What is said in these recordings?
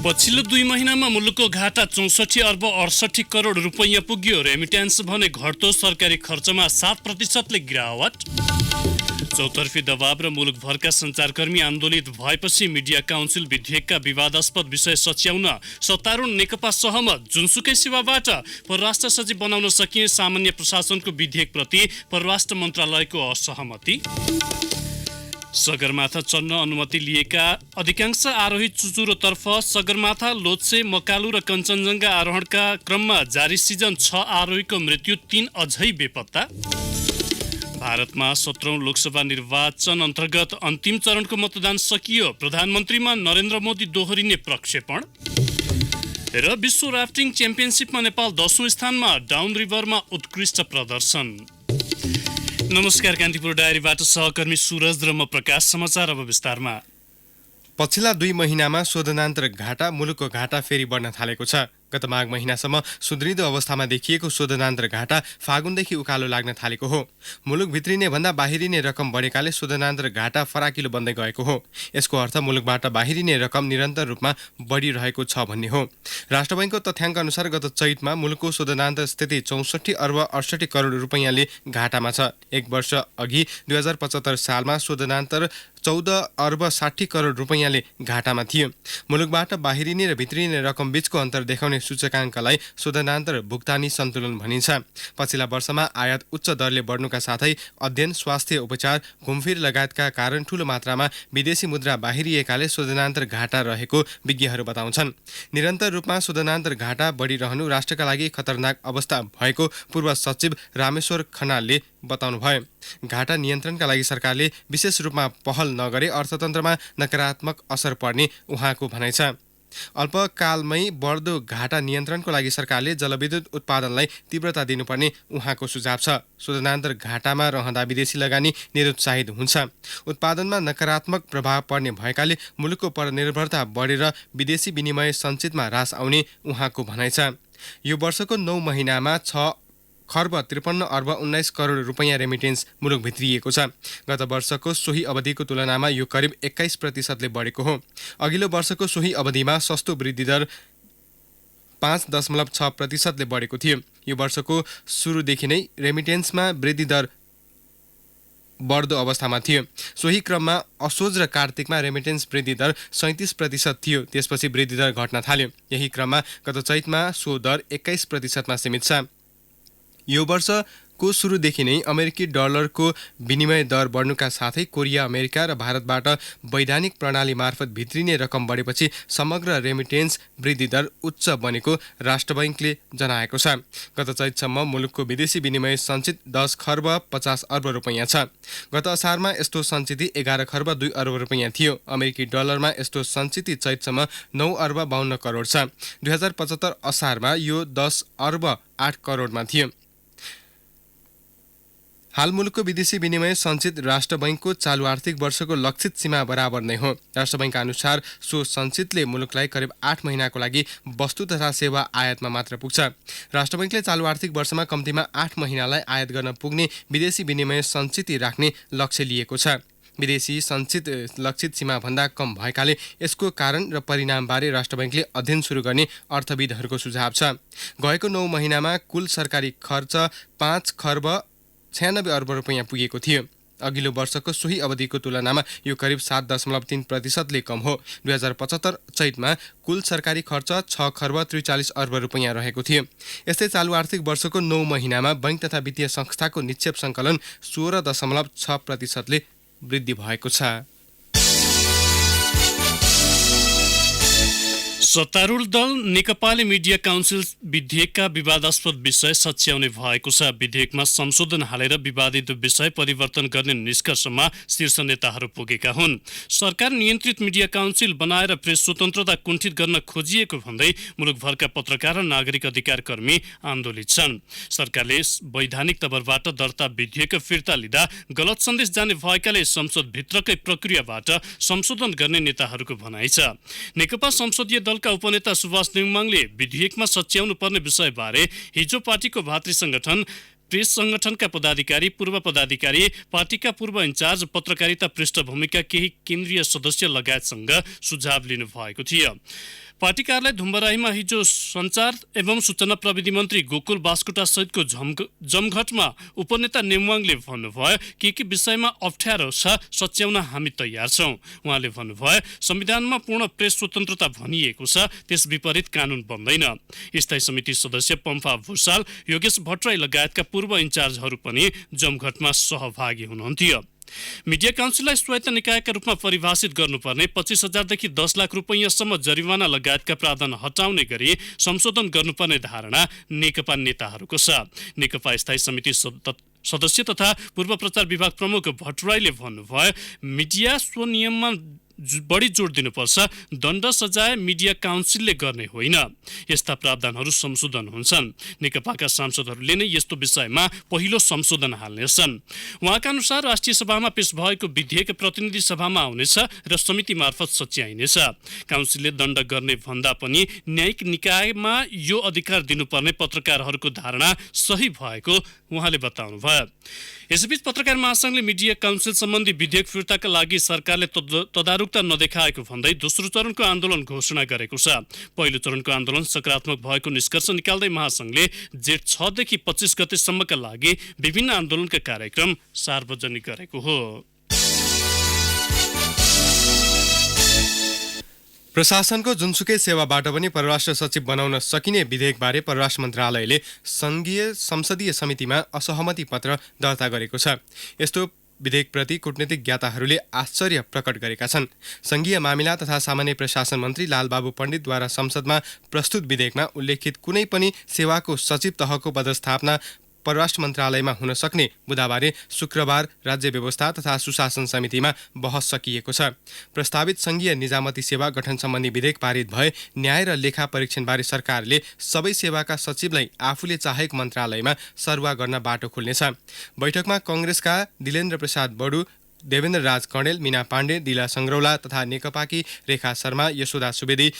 पछिल्लो 2 महिनामा मुलुकको घाटा 64 अर्ब 68 करोड रुपैयाँ पुग्यो। रेमिट्यान्स भने घट्दो सरकारी खर्चमा 7%ले गिरावट। चौतर्फी दबाव र मुलुकभरका सञ्चारकर्मी आन्दोलित भएपछि मिडिया काउन्सिल विधेयकका विवादास्पद विषय सच्याउन सत्तारूढ नेकपा सहमत। जुनसुकै सेवाबाट परराष्ट्र सचिव बनाउन सकिने सामान्य प्रशासनको विधेयकप्रति परराष्ट्र मन्त्रालयको असहमति। सगरमाथा चढ्न अनुमति लिएका अधिकांश आरोही चुचुरोतर्फ सगरमाथा, लोत्से, मकालु र कञ्चनजङ्घा आरोहणका क्रममा जारी सिजन 6 आरोहीको मृत्यु, 3 अझै बेपत्ता। भारतमा 17औं लोकसभा निर्वाचन अन्तर्गत अन्तिम चरणको मतदान सकियो। प्रधानमन्त्रीमा नरेन्द्र मोदी दोहोरिने प्रक्षेपण। र विश्व राफ्टिङ च्याम्पियनसिपमा नेपाल 10औं स्थानमा, डाउन रिभरमा उत्कृष्ट प्रदर्शन। नमस्कार, कान्तिपुर डायरीबाट सहकर्मी सुरज र म प्रकाश। समाचार अब विस्तारमा। पछिल्ला 2 महिनामा शोधनान्तर घाटा, मुलुकको घाटा फेरि बढ्न थालेको छ। गत माघ महिनासम्म सुदृढ अवस्थामा देखिएको शोधनान्तर घाटा फागुनदेखि उकालो लाग्न थालेको हो। मुलुक भित्रिने भन्दा बाहिरिने रकम बढेकाले शोधनान्तर घाटा फराकिलो बन्दै गएको हो। यसको अर्थ मुलुकबाट बाहिरिने रकम निरन्तर रूपमा बढिरहेको छ भन्ने हो। राष्ट्र बैंकको तथ्याङ्क अनुसार गत चैतमा मुलुकको शोधनान्तर स्थिति 64 अर्ब 68 करोड रुपैयाँले घाटामा छ। एक वर्ष अघि 2075 सालमा शोधनान्तर 14 अर्ब 60 करोड रुपैयाँले घाटामा थियो। मुलुकबाट बाहिरिने र भित्रिने रकम बीचको अन्तर देखाउने सूचकाङ्कलाई शोधनान्तर भुक्तानी सन्तुलन भनिन्छ। पछिल्ला वर्षमा आयात उच्च दरले बढ्नुका साथै अध्ययन, स्वास्थ्य उपचार, घुमफिर लगायतका कारण ठूलो मात्रामा विदेशी मुद्रा बाहिरिएकाले शोधनान्तर घाटा रहेको विज्ञहरू बताउँछन्। निरन्तर रूपमा शोधनान्तर घाटा बढिरहनु राष्ट्रका लागि खतरनाक अवस्था भएको पूर्व सचिव रामेश्वर खनालले बताउनुभयो। घाटा नियन्त्रणका लागि सरकारले विशेष रूपमा पहल नगरे अर्थतन्त्रमा नकारात्मक असर पर्ने उहाँको भनाइ छ। अल्पकालमै बढ्दो घाटा नियन्त्रणको लागि सरकारले जलविद्युत उत्पादनलाई तीव्रता दिनुपर्ने उहाँको सुझाव छ। शोधनान्तर घाटामा रहँदा विदेशी लगानी निरुत्साहित हुन्छ। उत्पादनमा नकारात्मक प्रभाव पर्ने भएकाले मुलुकको परनिर्भरता बढेर विदेशी विनिमय सञ्चितमा ह्रास आउने उहाँको भनाइ छ। यो वर्षको 9 महिनामा 6 खर्ब 53 अर्ब 19 करोड रुपैयाँ रेमिटेन्स मुलुक भित्रिएको छ। गत वर्षको सोही अवधिको तुलनामा यो करिब 21%ले बढेको हो। अघिल्लो वर्षको सोही अवधिमा सस्तो वृद्धि दर 5.6%ले बढेको थियो। यो वर्षको सुरुदेखि नै रेमिटेन्समा वृद्धि दर बढ्दो अवस्थामा थियो। सोही क्रममा असोज र कार्तिकमा रेमिटेन्स वृद्धि दर 37% थियो। त्यसपछि वृद्धि दर घट्न थाल्यो। यही क्रममा गत चैतमा सो दर 21%मा सीमित छ। यो वर्षको सुरुदेखि नै अमेरिकी डलरको विनिमय दर बढ्नुका साथै कोरिया, अमेरिका र भारतबाट वैधानिक प्रणाली मार्फत भित्रिने रकम बढेपछि समग्र रेमिटेन्स वृद्धि दर उच्च बनेको राष्ट्र बैंकले जनाएको छ। गत चैतसम्म मुलुकको विदेशी विनिमय सञ्चित 10 खर्ब 50 अर्ब रुपैयाँ छ। गत असारमा यस्तो सञ्चित 11 खर्ब 2 अर्ब रुपैयाँ थियो। अमेरिकी डलरमा यस्तो सञ्चित चैतसम्म 9 अर्ब 52 करोड छ। 2075 असारमा यो 10 अर्ब 8 करोडमा थियो। हाल मुलुकको विदेशी विनिमय सञ्चित राष्ट्र बैंकको चालु आर्थिक वर्षको लक्षित सीमा बराबर नै हो। राष्ट्र बैंकका अनुसार सो सञ्चितले मुलुकलाई करिब 8 महिनाको लागि वस्तु तथा सेवा आयातमा मात्र पुग्छ। राष्ट्र बैंकले चालु आर्थिक वर्षमा कम्तीमा 8 महिनालाई आयात गर्न पुग्ने विदेशी विनिमय सञ्चित राख्ने लक्ष्य लिएको छ। विदेशी सञ्चित लक्षित सीमा भन्दा कम भएकाले यसको कारण र परिणामबारे राष्ट्र बैंकले अध्ययन सुरु गर्ने अर्थविदहरूको सुझाव छ। गएको 9 महिनामा कुल सरकारी खर्च 5 खर्ब 96 अर्ब रुपैयाँ पुगेको थियो। अघिल्लो वर्षको सोही अवधिको तुलनामा यो करिब 7.3%ले कम हो। 2075 चैतमा कुल सरकारी खर्च 6 खर्ब 43 अर्ब रुपैयाँ रहेको थियो। यस्तै चालु आर्थिक वर्षको 9 महिनामा बैंक तथा वित्तीय संस्थाको निक्षेप सङ्कलन 16.6%ले वृद्धि भएको छ। सत्तारूढ दल नेकपाले मिडिया काउन्सिल विधेयकका विवादास्पद विषय सच्याउने भएको छ। विधेयकमा संशोधन हालेर विवादित विषय परिवर्तन गर्ने निष्कर्षमा शीर्ष नेताहरू पुगेका हुन्। सरकार नियन्त्रित मिडिया काउन्सिल बनाएर प्रेस स्वतन्त्रता कुण्ठित गर्न खोजिएको भन्दै मुलुकभरका पत्रकार र नागरिक अधिकार कर्मी आन्दोलित छन्। सरकारले वैधानिक तवरबाट दर्ता विधेयक फिर्ता लिँदा गलत सन्देश जाने भएकाले संसदभित्रकै प्रक्रियाबाट संशोधन गर्ने नेताहरूको भनाइ छ। नेकपा संसदीय दलका उपनेता सुभाष नेङमाङले विधेयकमा सच्याउनु पर्ने विषयबारे हिजो पार्टीको भातृ संगठन प्रेस संगठनका पदाधिकारी, पूर्व पदाधिकारी, पार्टीका पूर्व इन्चार्ज, पत्रकारिता पृष्ठभूमिका केही केन्द्रीय सदस्य लगायतसँग सुझाव लिनु भएको थियो। पार्टी कार्यालय धुम्बराहीमा हिजो सञ्चार एवं सूचना प्रविधि मन्त्री गोकुल बास्कोटा सहितको जमघटमा उपनेता नेमवाङले भन्नुभयो के विषयमा अप्ठ्यारो छ सच्याउन हामी तयार छौं। उहाँले भन्नुभयो संविधानमा पूर्ण प्रेस स्वतन्त्रता भनिएको छ, त्यस विपरीत कानून बन्दैन। स्थायी समिति सदस्य पम्फा भूषाल, योगेश भट्टराई लगायतका पूर्व इन्चार्जहरू पनि जमघटमा सहभागी हुनुहुन्थ्यो। मिडिया काउन्सिललाई स्वायत्त निकायका रूपमा परिभाषित गर्नुपर्ने 25,000 देखि 10 लाख रुपैयाँसम्म जरिवाना लगायतका प्रावधान हटाउने गरी संशोधन गर्नुपर्ने धारणा नेकपा नेताहरूको छ। नेकपा स्थायी समिति सदस्य तथा पूर्व प्रचार विभाग प्रमुख भट्टराईले भन्नुभयो मिडिया स्वनियममा बढी जोड दिनुपर्छ, दण्ड सजाय मिडिया काउन्सिलले गर्ने होइन। यस्ता प्रावधानहरू संशोधन हुन्छन्। नेकपाका सांसदहरूले नै यस्तो विषयमा पहिलो संशोधन हाल्नेछन्। उहाँका अनुसार राष्ट्रिय सभामा पेश भएको विधेयक प्रतिनिधि सभामा आउनेछ र समिति मार्फत सच्याइनेछ। काउन्सिलले दण्ड गर्ने भन्दा पनि न्यायिक निकायमा यो अधिकार दिनुपर्ने पत्रकारहरूको धारणा सही भएको उहाँले बताउनुभयो। यसैबीच पत्रकार महासंघले मिडिया काउन्सिल सम्बन्धी विधेयक फिर्ताका लागि सरकारले तदारुकता नदेखाएको भन्दै दोस्रो चरणको आन्दोलन घोषणा गरेको छ। पहिलो चरणको आन्दोलन सकारात्मक भएको निष्कर्ष निकाल्दै महासंघले जेठ 6 देखि 25 गतेसम्मका लागि विभिन्न आन्दोलनका कार्यक्रम सार्वजनिक गरेको हो। प्रशासनको जुनसुकै सेवाबाट पनि परराष्ट्र सचिव बनाउन सकिने विधेयकबारे परराष्ट्र मन्त्रालयले संघीय संसदीय समितिमा असहमति पत्र दर्ता गरेको छ। यस्तो विधेयकप्रति कूटनीतिक ज्ञाताहरूले आश्चर्य प्रकट गरेका छन्। संघीय मामिला तथा सामान्य प्रशासन मन्त्री लालबाबु पण्डितद्वारा संसदमा प्रस्तुत विधेयकमा उल्लेखित कुनै पनि सेवाको सचिव तहको पदस्थापना परराष्ट्र मन्त्रालयमा हुन सक्ने बुधबार शुक्रबार राज्य व्यवस्था तथा सुशासन समितिमा बहस सकिएको छ। प्रस्तावित संघीय निजामती सेवा गठन सम्बन्धी विधेयक पारित भए न्याय र लेखा परीक्षणबारे सरकारले सबै सेवाका सचिवलाई आफूले चाहेको मन्त्रालयमा सरुवा गर्न बाटो खुल्नेछ। बैठकमा कंग्रेसका दिलेन्द्र प्रसाद बडु, देवेन्द्र राज कणेल, मीना पाण्डे, दिला संग्रौला तथा नेकपाकी रेखा शर्मा, यशोदा सुवेदी,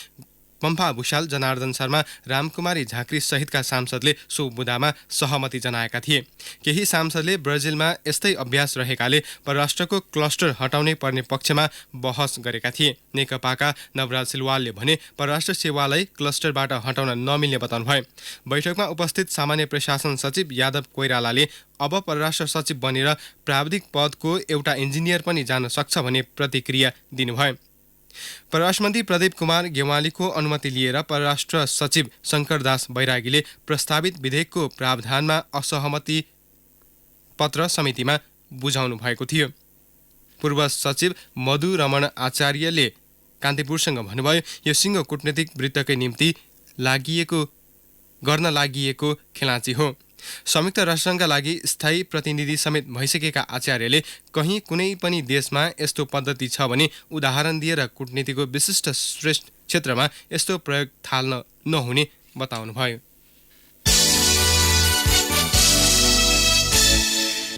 पम्फा भूषाल, जनार्दन शर्मा, रामकुमारी झाँक्री सहितका सांसदले सो मुद्दामा सहमति जनाएका थिए। केही सांसदले ब्राजिलमा यस्तै अभ्यास रहेकाले परराष्ट्रको क्लस्टर हटाउनै पर्ने पक्षमा बहस गरेका थिए। नेकपाका नवराज सिलवालले भने परराष्ट्र सेवालाई क्लस्टरबाट हटाउन नमिल्ने बताउनुभयो। बैठकमा उपस्थित सामान्य प्रशासन सचिव यादव कोइरालाले अब परराष्ट्र सचिव बनेर प्राविधिक पदको एउटा इन्जिनियर पनि जान सक्छ भन्ने प्रतिक्रिया दिनुभयो। परराष्ट्र मन्त्री प्रदीप कुमार गेवालीको अनुमति लिएर परराष्ट्र सचिव शंकरदास बैरागीले प्रस्तावित विधेयकको प्रावधानमा असहमति पत्र समितिमा बुझाउनु भएको थियो। पूर्व सचिव मधु रमण आचार्यले कान्तिपुरसँग भन्नुभयो यो सिंह कूटनीतिक वृत्तकै निम्ति गर्न लागि खेलाँची हो। संयुक्त राष्ट्रसङ्घका लागि स्थायी प्रतिनिधि समेत भइसकेका आचार्यले कहीँ कुनै पनि देशमा यस्तो पद्धति छ भने उदाहरण दिएर कूटनीतिको विशिष्ट श्रेष्ठ क्षेत्रमा यस्तो प्रयोग थाल्न नहुने बताउनुभयो।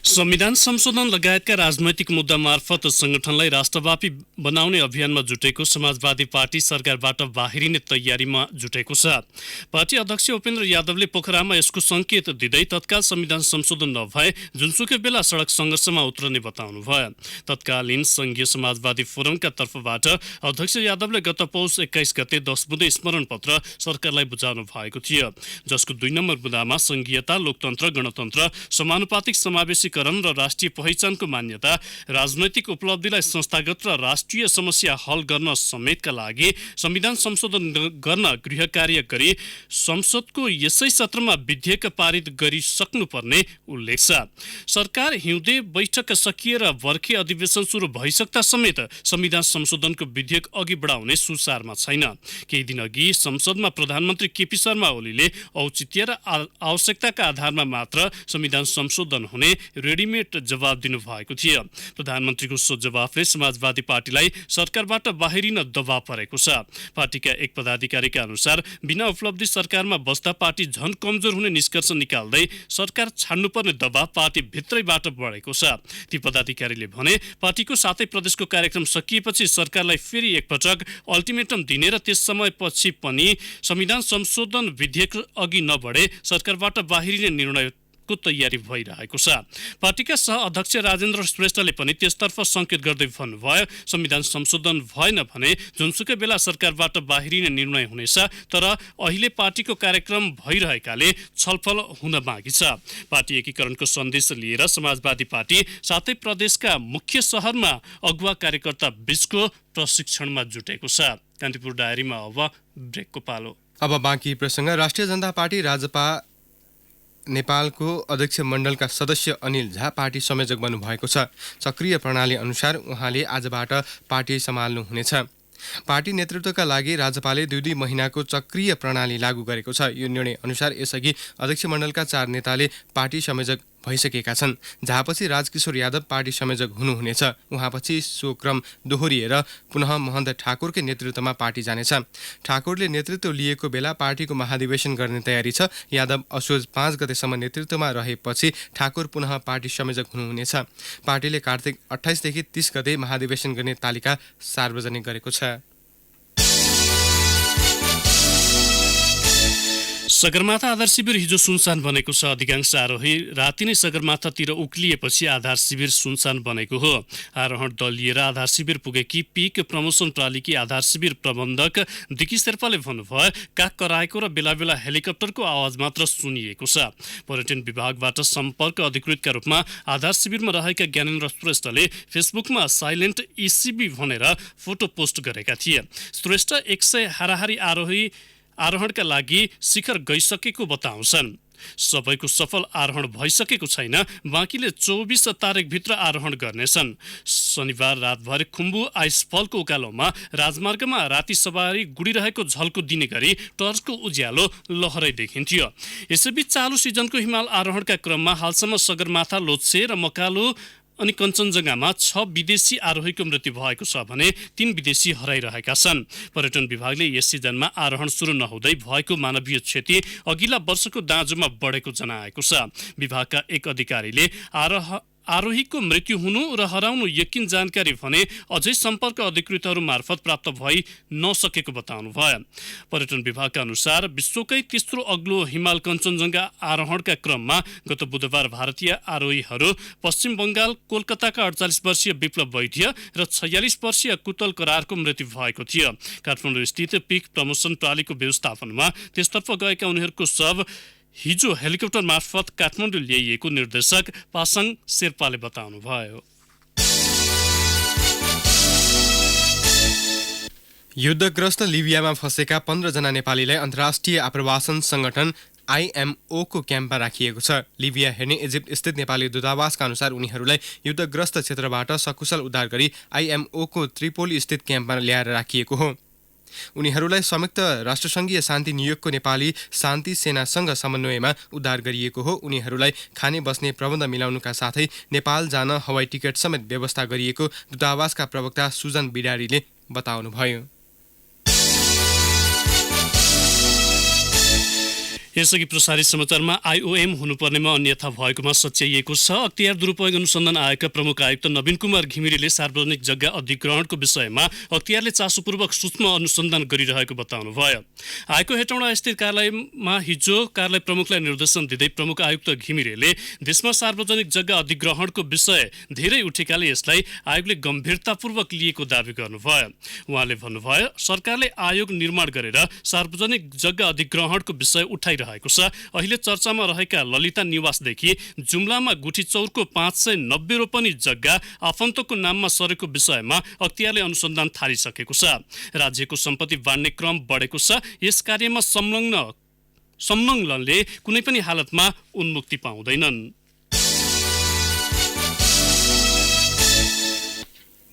संविधान संशोधन लगायतका राजनैतिक मुद्दा मार्फत संगठनलाई राष्ट्रव्यापी बनाउने अभियानमा जुटेको समाजवादी पार्टी सरकारबाट बाहिरिने तयारीमा जुटेको छ। पार्टी अध्यक्ष उपेन्द्र यादवले पोखरामा यसको संकेत दिँदै तत्काल संविधान संशोधन नभए जुनसुकै बेला सडक सङ्घर्षमा उत्रने बताउनुभयो। तत्कालीन संघीय समाजवादी फोरमका तर्फबाट अध्यक्ष यादवले गत पौष 21 गते 10 बुँदे स्मरण पत्र सरकारलाई बुझाउनु भएको थियो, जसको 2 नम्बर बुँदामा संघीयता, लोकतन्त्र, गणतन्त्र, समानुपातिक समावेशीकरण र राष्ट्रिय पहिचानको मान्यता, राजनैतिक उपलब्धिलाई संस्थागत र राष्ट्रिय समस्या हल गर्न समेतका लागि संविधान संशोधन गर्न गृह कार्य गरी संसदको यसै सत्रमा विधेयक पारित गरिसक्नुपर्ने उल्लेख छ। सरकार हिउँदे बैठक सकिएर बर्खे अधिवेशन सुरु भइसक्दा समेत संविधान संशोधनको विधेयक अघि बढाउने सुसारमा छैन। केही दिन अघि संसदमा प्रधानमन्त्री केपी शर्मा ओलीले औचित्य र आवश्यकताका आधारमा मात्र संविधान संशोधन हुने रेडिमेड जवाब दिनुभएको थियो। प्रधानमन्त्रीको सो जवाफले समाजवादी पार्टीलाई सरकारबाट बाहिरिन दबाव परेको छ। पार्टीका एक पदाधिकारीका अनुसार बिना उपलब्धि सरकारमा बस्दा पार्टी झन कमजोर हुने निष्कर्ष निकाल्दै सरकार छाड्नुपर्ने दबाव पार्टी भित्रैबाट बढेको छ। ती पदाधिकारीले भने पार्टीको 7 प्रदेशको कार्यक्रम सकिएपछि सरकारलाई फेरि एकपटक अल्टिमेटम दिने र त्यस समयपछि पनि संविधान संशोधन विधेयक अघि नबढे सरकारबाट बाहिरिने निर्णय बैठकको तयारी भइरहेको छ। पार्टीका सह अध्यक्ष राजेन्द्र श्रेष्ठले पनि त्यसतर्फ संकेत गर्दै भन्नुभयो, संविधान संशोधन भएन भने जुनसुकै बेला सरकारबाट बाहिरिने निर्णय हुनेछ, तर अहिले पार्टीको कार्यक्रम भइरहेकाले छलफल हुन बाँकी छ। पार्टी एकीकरणको सन्देश लिएर समाजवादी पार्टी सातै प्रदेशका मुख्य शहरमा अगुवा कार्यकर्ता बीचको प्रशिक्षणमा जुटेको छ। कान्तिपुर डायरीमा अब ब्रेकको पालो। अब बाँकी प्रसङ्ग। राष्ट्रिय जनता पार्टी राजपा नेपालको अध्यक्ष मण्डलका सदस्य अनिल झा पार्टी संयोजक बन्नुभएको छ। सक्रिय प्रणाली अनुसार उहाँले आजबाट पार्टी सम्हाल्नुहुनेछ। पार्टी नेतृत्वका लागि राज्यपालले 2 महिनाको चक्रीय प्रणाली लागू गरेको छ। यो निर्णय अनुसार यसअघि अध्यक्ष मण्डलका 4 नेताले पार्टी संयोजक भइसकेका छन्। जहाँपछि राजकिशोर यादव पार्टी संयोजक हुनुहुनेछ। उहाँपछि सो क्रम दोहोरिएर पुनः महन्त ठाकुरकै नेतृत्वमा पार्टी जानेछ। ठाकुरले नेतृत्व लिएको बेला पार्टीको महाधिवेशन गर्ने तयारी छ। यादव असोज 5 गतेसम्म नेतृत्वमा रहेपछि ठाकुर पुनः पार्टी संयोजक हुनुहुनेछ। पार्टीले कार्तिक 28 देखि 30 गते महाधिवेशन गर्ने तालिका सार्वजनिक गरेको छ। सगरमाथा आधार शिविर हिजो सुनसान बनेको छ। अधिकांश आरोही राति नै सगरमाथातिर उक्लिएपछि आधार शिविर सुनसान बनेको हो। आरोहण दल लिएर आधार शिविर पुगेकी पिक प्रमोसन प्रणालीकी आधार शिविर प्रबन्धक दिकी शेर्पाले भन्नुभयो, काग कराएको र बेला बेला हेलिकप्टरको आवाज मात्र सुनिएको छ। पर्यटन विभागबाट सम्पर्क अधिकृतका रूपमा आधार शिविरमा रहेका ज्ञानेन्द्र श्रेष्ठले फेसबुकमा साइलेन्ट इसिबी भनेर फोटो पोस्ट गरेका थिए। श्रेष्ठ 100 हाराहारी आरोहणका लागि शिखर गइसकेको बताउँछन्। सबैको सफल आरोहण भइसकेको छैन, बाँकीले 24 तारिकभित्र आरोहण गर्नेछन्। शनिबार रातभर खुम्बु आइसफलको उकालोमा राजमार्गमा राति सवारी गुडिरहेको झल्को दिने गरी टर्चको उज्यालो लहरै देखिन्थ्यो। यसैबीच चालु सिजनको हिमाल आरोहणका क्रममा हालसम्म सगरमाथा, लोछे र मकालु अनि कञ्चनजङ्घामा 6 विदेशी आरोहीको मृत्यु भएको छ भने 3 विदेशी हराइरहेका छन्। पर्यटन विभागले यस सिजनमा आरोहण सुरु नहुँदै भएको मानवीय क्षति अघिल्ला वर्षको दाँजोमा बढेको जनाएको छ। विभागका एक अधिकारीले आरोहीको मृत्यु हुनु र हराउनु यकिन जानकारी भने अझै सम्पर्क अधिकृतहरू मार्फत प्राप्त भइ नसकेको बताउनु भयो। पर्यटन विभागका अनुसार विश्वकै तेस्रो अग्लो हिमाल कञ्चनजङ्घा आरोहणका क्रममा गत बुधबार भारतीय आरोहीहरू पश्चिम बङ्गाल कोलकाताका 48 वर्षीय विप्लव वैद्य र 46 वर्षीय कुतल करारको मृत्यु भएको थियो। काठमाडौँ स्थित पिक प्रमोसन प्रणालीको व्यवस्थापनमा त्यसतर्फ गएका उनीहरूको शव हिजो हेलिकप्टर मार्फत काठमाडौँ ल्याइएको निर्देशक पासाङ शेर्पाले बताउनुभयो। युद्धग्रस्त लिबियामा फँसेका 15 जना नेपालीलाई अन्तर्राष्ट्रिय आप्रवासन संगठन IMO को क्याम्पमा राखिएको छ। लिबिया हेर्ने इजिप्ट स्थित नेपाली दूतावासका अनुसार उनीहरूलाई युद्धग्रस्त क्षेत्रबाट सकुशल उद्धार गरी IMO को त्रिपोली स्थित क्याम्पमा ल्याएर राखिएको हो। उनीहरूलाई संयुक्त राष्ट्रसङ्घीय शान्ति नियोगको नेपाली शान्ति सेनासँग समन्वयमा उद्धार गरिएको हो। उनीहरूलाई खाने बस्ने प्रबन्ध मिलाउनुका साथै नेपाल जान हवाई टिकट समेत व्यवस्था गरिएको दूतावासका प्रवक्ता सुजन बिडारीले बताउनुभयो। यसअघि प्रसारित समाचारमा IOM हुनुपर्नेमा अन्यथा भएकोमा सच्याइएको छ। अख्तियार दुरुपयोग अनुसन्धान आयोगका प्रमुख आयुक्त नवीन कुमार घिमिरेले सार्वजनिक जग्गा अधिग्रहणको विषयमा अख्तियारले चासोपूर्वक सूक्ष्म अनुसन्धान गरिरहेको बताउनुभयो। आयोगको हेटौँडा स्थित कार्यालयमा हिजो कार्यालय प्रमुखलाई निर्देशन दिँदै प्रमुख आयुक्त घिमिरेले देशमा सार्वजनिक जग्गा अधिग्रहणको विषय धेरै उठेकाले यसलाई आयोगले गम्भीरतापूर्वक लिएको दावी गर्नुभयो। उहाँले भन्नुभयो, सरकारले आयोग निर्माण गरेर सार्वजनिक जग्गा अधिग्रहणको विषय उठाइरहेको छ। अहिले चर्चामा रहेका ललिता निवासदेखि जुम्लामा गुठी चौरको 590 रोपनी जग्गा आफन्तको नाममा सरेको विषयमा अख्तियारले अनुसन्धान थालिसकेको छ। राज्यको सम्पत्ति बाँड्ने क्रम बढेको छ। यस कार्यमा संलग्नले कुनै पनि हालतमा उन्मुक्ति पाउँदैनन्।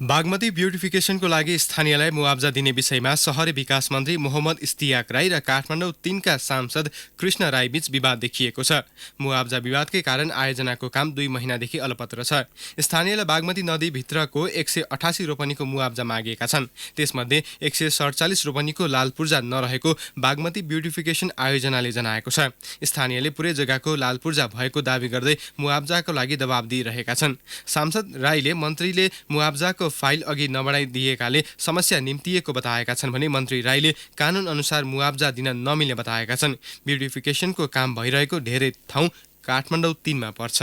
बागमती ब्युटिफिकेसनको लागि स्थानीयलाई मुआब्जा दिने विषयमा शहरी विकास मन्त्री मोहम्मद इस्तियाक राई र काठमाडौँ 3 का सांसद कृष्ण राई बीच विवाद देखिएको छ। मुआब्जा विवादकै कारण आयोजनाको काम 2 महिनादेखि अलपत्र छ। स्थानीयले बागमती नदीभित्रको 188 रोपनीको मुआब्जा मागेका छन्। त्यसमध्ये 147 रोपनीको लाल पूर्जा नरहेको बागमती ब्युटिफिकेसन आयोजनाले जनाएको छ। स्थानीयले पुरै जग्गाको लाल पूर्जा भएको दावी गर्दै मुआब्जाको लागि दबाब दिइरहेका छन्। सांसद राईले मन्त्रीले मुआब्जाको फाइल अघि नबढाइदिएकाले समस्या निम्तिएको बताएका छन् भने मन्त्री राईले कानुन अनुसार मुआब्जा दिन नमिल्ने बताएका छन्। ब्युटिफिकेसनको काम भइरहेको धेरै ठाउँ काठमाडौँ 3 मा पर्छ।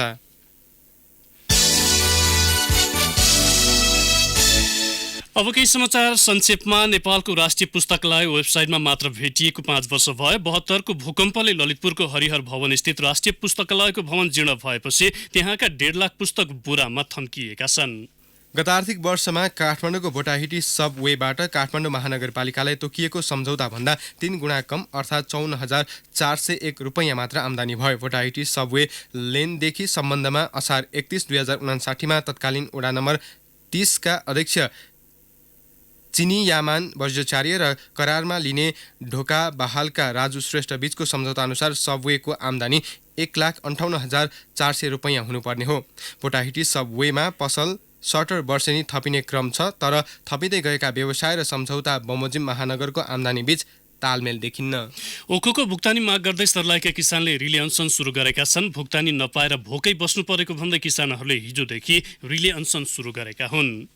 अब केही समाचार संक्षेपमा। नेपालको राष्ट्रिय पुस्तकालय वेबसाइटमा मात्र भेटिएको 5 वर्ष भयो। 72को भूकम्पले ललितपुरको हरिहर भवन स्थित राष्ट्रिय पुस्तकालयको भवन जीर्ण भएपछि त्यहाँका 1.5 लाख पुस्तक बोरामा थन्किएका छन्। गत आर्थिक वर्षमा काठमाडौँको भोटाहिटी सबवेबाट काठमाडौँ महानगरपालिकालाई तोकिएको सम्झौताभन्दा 3 गुणा कम अर्थात् 54,401 रुपैयाँ मात्र आम्दानी भयो। भोटाहिटी सबवे लेनदेखि सम्बन्धमा असार 31 2059 तत्कालीन वडा नम्बर 30 का अध्यक्ष चिनी यामान वज्राचार्य र करारमा लिने ढोका बहालका राजु श्रेष्ठ बीचको सम्झौता अनुसार सबवेको आम्दानी 1,58,400 रुपैयाँ हुनुपर्ने हो। भोटाहिटी सबवेमा पसल सटर वर्षेनी थपिने क्रम छ, तर थपिँदै गएका व्यवसाय र सम्झौता बमोजिम महानगरको आम्दानी बीच तालमेल देखिन्न। ओखोको भुक्तानी माग गर्दै सर्लाहीका किसानले रिले अनसन सुरु गरेका छन्। भुक्तानी नपाएर भोकै बस्नु परेको भन्दै किसानहरूले हिजोदेखि रिले अनसन सुरु गरेका हुन्।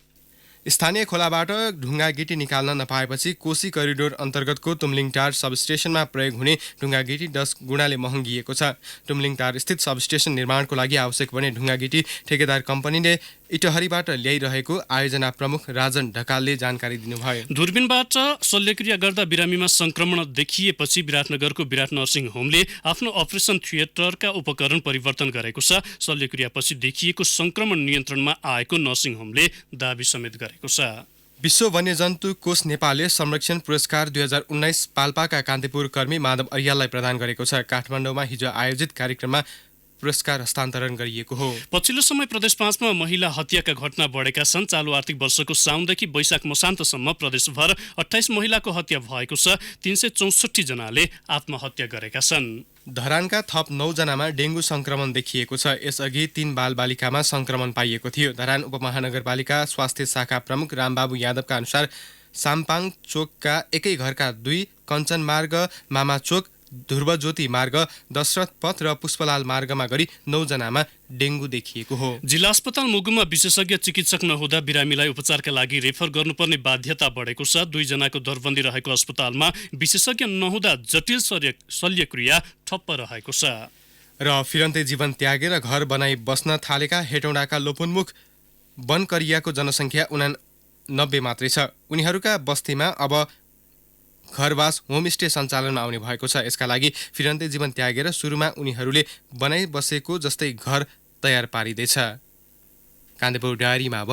स्थानीय खोलाबाट ढुङ्गा गिटी निकाल्न नपाएपछि कोशी करिडोर अन्तर्गतको तुमलिङटार सबस्टेसनमा प्रयोग हुने ढुङ्गा गिटी 10 गुणाले महँगिएको छ। तुमलिङटार स्थित सबस्टेसन निर्माणको लागि आवश्यक पर्ने ढुङ्गा गिटी ठेकेदार कम्पनीले इटहरीबाट ल्याइरहेको आयोजना प्रमुख राजन ढकालले जानकारी दिनुभयो। दूरबीनबाट शल्यक्रिया गर्दा बिरामीमा संक्रमण देखिएपछि विराटनगरको विराट नर्सिङ होमले आफ्नो अपरेसन थिएटरका उपकरण परिवर्तन गरेको छ। शल्यक्रियापछि देखिएको संक्रमण नियन्त्रणमा आएको नर्सिङ होमले दाबी समेत गरेको छ। विश्व वन्यजन्तु कोष नेपालले संरक्षण पुरस्कार 2019 पाल्पाका कान्तिपुर कर्मी माधव अरियाललाई प्रदान गरेको छ। काठमाडौँमा हिजो आयोजित कार्यक्रममा पुरस्कार हस्तान्तरण गरिएको हो। पछिल्लो समय प्रदेश 5 मा महिला हत्याका घटना बढेका छन्। चालु आर्थिक वर्षको साउनदेखि वैशाख मसान्तसम्म प्रदेशभर 28 महिलाको हत्या भएको छ। 364 जनाले आत्महत्या गरेका छन्। धरानका थप 9 जनामा डेङ्गु संक्रमण देखिएको छ। यसअघि 3 बालबालिकामा संक्रमण पाइएको थियो। धरान उपमहानगरपालिका स्वास्थ्य शाखा प्रमुख रामबाबु यादवका अनुसार साम्पाङ चोकका एकै घरका 2, कञ्चन मार्ग, मामा चोक, ध्रुवज्योति मार्ग, दशरथ पथ र पुष्पलाल मार्गमा गरी 9 जनामा डेङ्गु देखिएको हो। जिल्ला अस्पताल मुगुमा विशेषज्ञ चिकित्सक नहुँदा बिरामीलाई उपचारका लागि रेफर गर्नुपर्ने बाध्यता बढेको छ। 2 जनाको दरबन्दी रहेको अस्पतालमा विशेषज्ञ नहुँदा जटिल शल्यक्रिया ठप्प रहेको छ। र फिरन्ते जीवन त्यागेर घर बनाई बस्न थालेका हेटौँडाका लोपोन्मुख वनकरियाको जनसङ्ख्या 89 मात्रै छ। उनीहरूका बस्तीमा अब घरवास होमस्टे सञ्चालनमा आउने भएको छ। यसका लागि फिरन्ते जीवन त्यागेर सुरुमा उनीहरूले बनाइ बसेको जस्तै घर तयार पारिँदैछ। कान्तिपुर डायरीमा अब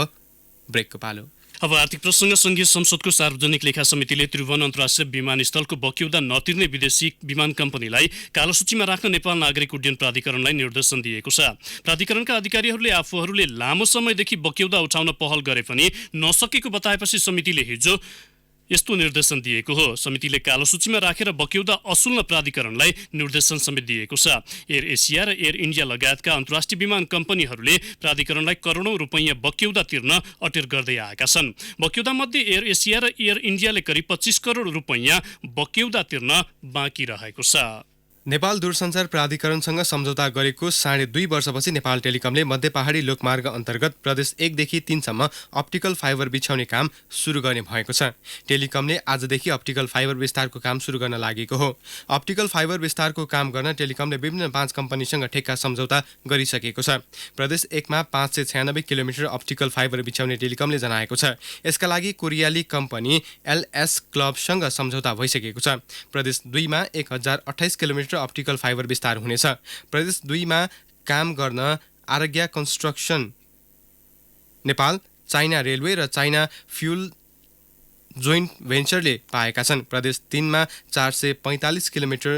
ब्रेकको पालो। अब आर्थिक प्रसङ्ग। संघीय संसदको सार्वजनिक लेखा समितिले त्रिभुवन अन्तर्राष्ट्रिय विमानस्थलको बक्यौदा नतिर्ने विदेशी विमान कम्पनीलाई कालो सूचीमा राख्न नेपाल नागरिक उड्डयन प्राधिकरणलाई निर्देशन दिएको छ। प्राधिकरणका अधिकारीहरूले आफूहरूले लामो समयदेखि बक्यौदा उठाउन पहल गरे पनि नसकेको बताएपछि समितिले हिजो यस्तो निर्देशन दिएको हो। समितिले कालो सूचीमा राखेर बक्यौदा असुल्न प्राधिकरणलाई निर्देशन समेत दिएको छ। एयर एसिया र एयर इन्डिया लगायतका अन्तर्राष्ट्रिय विमान कम्पनीहरूले प्राधिकरणलाई करोडौं रुपैयाँ बक्यौदा तिर्न अटेर गर्दै आएका छन्। बक्यौदा मध्ये एयर एसिया र एयर इन्डियाले करिब 25 करोड रुपैयाँ बक्यौदा तिर्न बाँकी रहेको छ। नेपाल दूरसञ्चार प्राधिकरणसँग सम्झौता गरेको 2.5 वर्षपछि नेपाल टेलिकमले मध्य पहाडी लोकमार्ग अन्तर्गत प्रदेश 1 देखि 3 सम्म अप्टिकल फाइबर बिछाउने काम सुरु गर्ने भएको छ। टेलिकमले आजदेखि अप्टिकल फाइबर विस्तारको काम सुरु गर्न लागेको हो। अप्टिकल फाइबर विस्तारको काम गर्न टेलिकमले विभिन्न 5 कम्पनीसँग ठेक्का सम्झौता गरिसकेको छ। प्रदेश 1 मा 596 किलोमिटर अप्टिकल फाइबर बिछाउने टेलिकमले जनाएको छ। यसका लागि कोरियाली कम्पनी एलएस क्लबसँग सम्झौता भइसकेको छ। प्रदेश 2 मा 1028 किलोमिटर अप्टिकल फाइबर विस्तार हुनेछ। प्रदेश 2 मा काम गर्न आरज्ञा कन्स्ट्रक्सन नेपाल, चाइना रेलवे र चाइना फ्युल जोइन्ट भेन्चरले पाएका छन्। प्रदेश 3 मा 445 किलोमिटर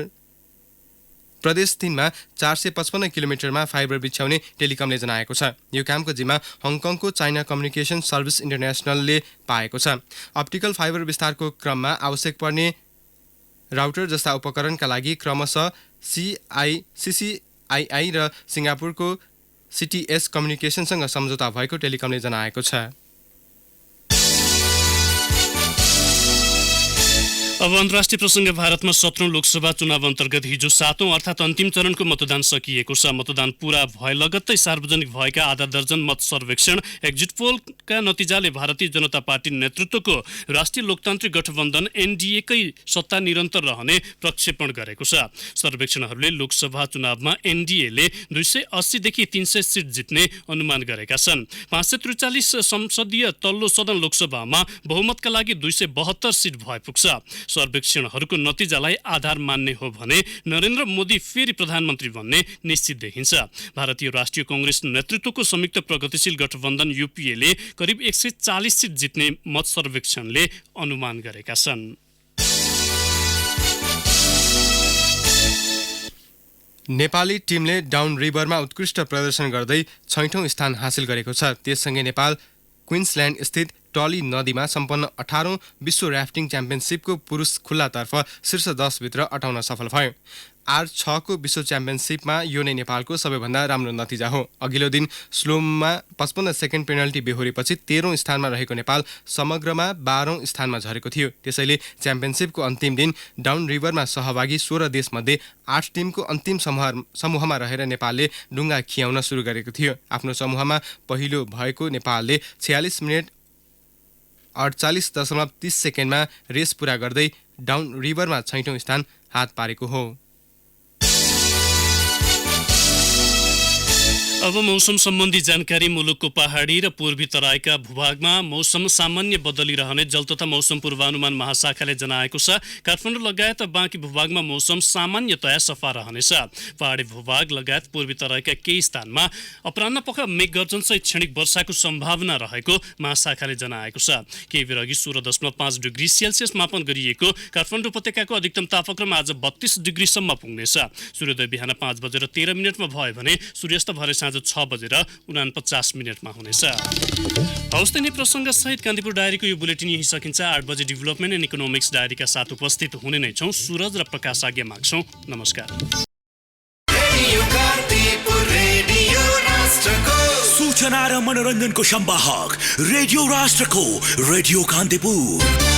प्रदेश 3 मा 455 किलोमिटरमा फाइबर बिछ्याउने टेलिकमले जनाएको छ। यो कामको जिम्मा हङकङको चाइना कम्युनिकेसन सर्भिस इन्टरनेसनलले पाएको छ। अप्टिकल फाइबर विस्तारको क्रममा आवश्यक पर्ने राउटर जस्ता उपकरणका लागि क्रमशः CCII र सिङ्गापुरको CTS कम्युनिकेसनसँग सम्झौता भएको टेलिकमले जनाएको छ। अब अन्तर्राष्ट्रिय प्रसङ्ग भारतमा 17औं लोकसभा चुनाव अन्तर्गत हिजो 7औं अर्थात् अन्तिम चरणको मतदान सकिएको छ। मतदान पूरा भए लगत्तै सार्वजनिक भएका आधा दर्जन मत सर्वेक्षण exit polka नतिजाले Bharatiya Janata party नेतृत्वको राष्ट्रिय लोकतान्त्रिक गठबन्धन एनडीएकै सत्ता निरन्तर रहने प्रक्षेपण गरेको छ। सर्वेक्षणहरूले लोकसभा चुनावमा एनडीएले 280 देखि 300 सिट जित्ने अनुमान गरेका छन्। 543 संसदीय तल्लो सदन लोकसभामा बहुमतका लागि 272 सिट भए पुग्छ। सर्वेक्षणहरूको नतिजालाई आधार मान्ने हो भने नरेन्द्र मोदी फेरि प्रधानमन्त्री बन्ने निश्चित देखिन्छ। भारतीय राष्ट्रिय कांग्रेस नेतृत्वको संयुक्त प्रगतिशील गठबन्धन यूपीएले करिब 140 सिट जित्ने मत सर्वेक्षणले अनुमान गरेका छन्। नेपाली टिमले डाउन रिभरमा उत्कृष्ट प्रदर्शन गर्दै 6औं स्थान हासिल गरेको छ। त्यससँगै नेपाल क्विन्सल्यान्ड स्थित टली नदीमा सम्पन्न 18औं विश्व र्याफ्टिङ च्याम्पियनसिपको पुरुष खुल्लातर्फ शीर्ष 10 भित्र अटाउन सफल भयो। R6 को विश्व च्याम्पियनसिपमा यो नै नेपालको सबैभन्दा राम्रो नतिजा हो। अघिल्लो दिन स्लोममा 55 सेकेन्ड पेनल्टी बेहोरेपछि 13औं स्थानमा रहेको नेपाल समग्रमा 12औं स्थानमा झरेको थियो। त्यसैले च्याम्पियनसिपको अन्तिम दिन डाउन रिभरमा सहभागी 16 देशमध्ये 8 टिमको अन्तिम समूहमा रहेर नेपालले डुङ्गा खियाउन सुरु गरेको थियो। आफ्नो समूहमा पहिलो भएको नेपालले 46 मिनेट 48.30 सेकेन्डमा रेस पूरा गर्दै डाउन रिभरमा 6औं स्थान हात पारेको हो। अब मौसम सम्बन्धी जानकारी। मुलुकको पहाडी र पूर्वी तराईका भूभागमा मौसम सामान्य बदलिरहने जल तथा मौसम पूर्वानुमान महाशाखाले जनाएको छ। काठमाडौँ लगायत बाँकी भूभागमा मौसम सामान्यतया सफा रहनेछ। पहाडी भूभाग लगायत पूर्वी तराईका केही स्थानमा अपराह्नपख मेघगर्जनसहित क्षणिक वर्षाको सम्भावना रहेको महाशाखाले जनाएको छ। केही बेर अघि 16.5 डिग्री सेल्सियस मापन गरिएको काठमाडौँ उपत्यकाको अधिकतम तापक्रम आज 32 डिग्रीसम्म पुग्नेछ। सूर्योदय बिहान 5:13 भयो भने सूर्यास्त भरे 6:49 हुनेछ। हौस् त नै प्रसङ्गसहित कान्तिपुर डायरीको यो बुलेटिन यही सकिन्छ। 8 बजे डेभलपमेन्ट एन्ड इकोनोमिक्स डायरीका साथ उपस्थित हुने नै छौँ। सूरज र प्रकाश आज्ञा माग्छौँ। नमस्कार। सूचना र मनोरञ्जनको सम्वाहक रेडियो राष्ट्रको रेडियो कान्तिपुर।